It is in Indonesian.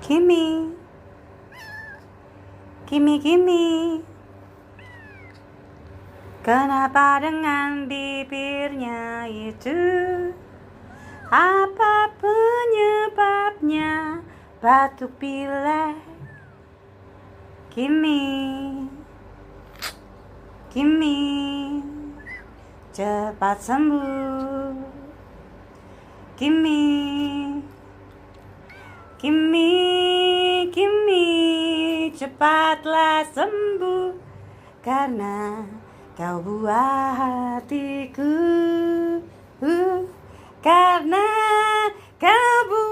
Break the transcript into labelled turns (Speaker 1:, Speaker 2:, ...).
Speaker 1: Kimi, Kimi, Kimi, kenapa dengan bibirnya itu? Apa penyebabnya batuk pilek? Kimi, Kimi, cepat sembuh. Kimi, Kimi, Kimi, cepatlah sembuh, karena kau buah hatiku, karena kau buah